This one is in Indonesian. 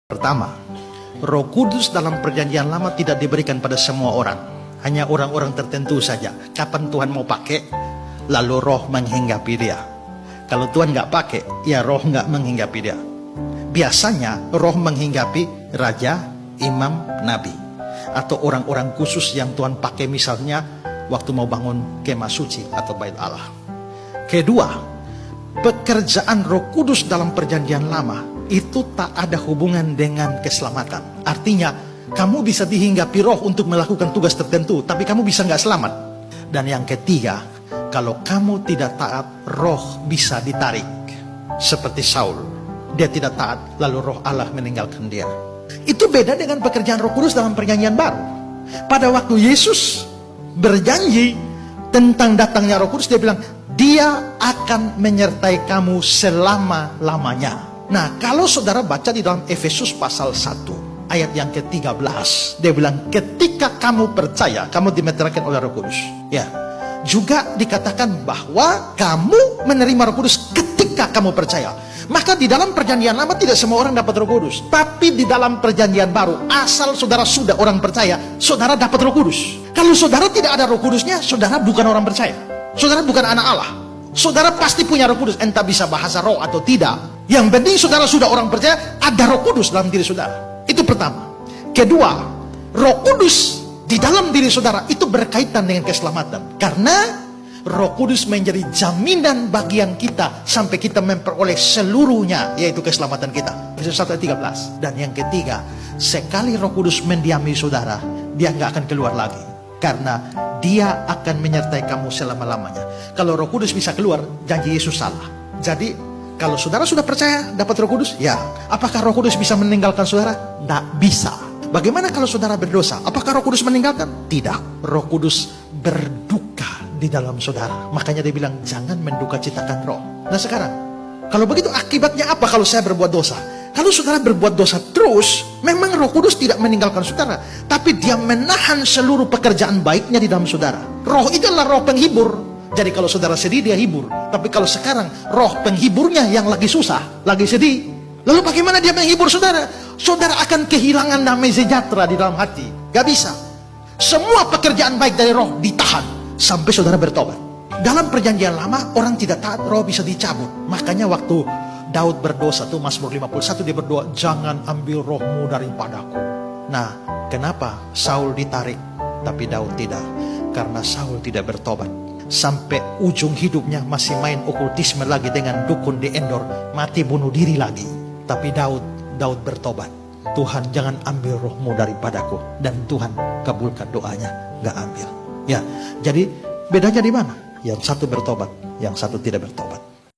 Pertama, Roh Kudus dalam perjanjian lama tidak diberikan pada semua orang, hanya orang-orang tertentu saja. Kapan Tuhan mau pakai, lalu Roh menghinggapi dia. Kalau Tuhan nggak pakai, ya Roh nggak menghinggapi dia. Biasanya Roh menghinggapi raja, imam, nabi, atau orang-orang khusus yang Tuhan pakai, misalnya waktu mau bangun kemah suci atau bait Allah. Kedua, pekerjaan Roh Kudus dalam perjanjian lama itu tak ada hubungan dengan keselamatan. Artinya, kamu bisa dihinggapi Roh untuk melakukan tugas tertentu, tapi kamu bisa nggak selamat. Dan yang ketiga, kalau kamu tidak taat, Roh bisa ditarik. Seperti Saul, dia tidak taat, lalu Roh Allah meninggalkan dia. Itu beda dengan pekerjaan Roh Kudus dalam perjanjian baru. Pada waktu Yesus berjanji tentang datangnya Roh Kudus, dia bilang, dia akan menyertai kamu selama-lamanya. Nah, kalau saudara baca di dalam Efesus pasal 1 ayat yang ke-13, dia bilang ketika kamu percaya, kamu dimeteraikan oleh Roh Kudus. Ya, juga dikatakan bahwa kamu menerima Roh Kudus ketika kamu percaya. Maka di dalam perjanjian lama tidak semua orang dapat Roh Kudus, tapi di dalam perjanjian baru, asal saudara sudah orang percaya, saudara dapat Roh Kudus. Kalau saudara tidak ada Roh Kudusnya, saudara bukan orang percaya. Saudara bukan anak Allah. Saudara pasti punya Roh Kudus, entah bisa bahasa roh atau tidak. Yang penting saudara sudah orang percaya, ada Roh Kudus dalam diri saudara. Itu pertama. Kedua, Roh Kudus di dalam diri saudara itu berkaitan dengan keselamatan. Karena Roh Kudus menjadi jaminan bagian kita sampai kita memperoleh seluruhnya, yaitu keselamatan kita. Efesus 1 ayat 13. Dan yang ketiga, sekali Roh Kudus mendiami saudara, dia nggak akan keluar lagi. Karena dia akan menyertai kamu selama-lamanya. Kalau Roh Kudus bisa keluar, janji Yesus salah. Jadi, kalau saudara sudah percaya dapat Roh Kudus, ya. Apakah Roh Kudus bisa meninggalkan saudara? Tidak bisa. Bagaimana kalau saudara berdosa? Apakah Roh Kudus meninggalkan? Tidak. Roh Kudus berduka di dalam saudara. Makanya dia bilang, jangan menduka citakan Roh. Nah sekarang, kalau begitu akibatnya apa kalau saya berbuat dosa? Kalau saudara berbuat dosa terus, memang Roh Kudus tidak meninggalkan saudara, tapi dia menahan seluruh pekerjaan baiknya di dalam saudara. Roh itu adalah roh penghibur. Jadi kalau saudara sedih, dia hibur. Tapi kalau sekarang roh penghiburnya yang lagi susah, lagi sedih, lalu bagaimana dia menghibur saudara? Saudara akan kehilangan damai sejahtera di dalam hati. Gak bisa. Semua pekerjaan baik dari roh ditahan sampai saudara bertobat. Dalam perjanjian lama, orang tidak taat, roh bisa dicabut. Makanya waktu Daud berdosa tuh, Mazmur 51, dia berdoa, jangan ambil rohmu daripadaku. Nah, kenapa Saul ditarik tapi Daud tidak? Karena Saul tidak bertobat. Sampai ujung hidupnya masih main okultisme lagi dengan dukun di Endor, mati bunuh diri lagi. Tapi Daud bertobat. Tuhan, jangan ambil rohmu daripadaku. Dan Tuhan kabulkan doanya, gak ambil. Ya, jadi bedanya di mana? Yang satu bertobat, yang satu tidak bertobat.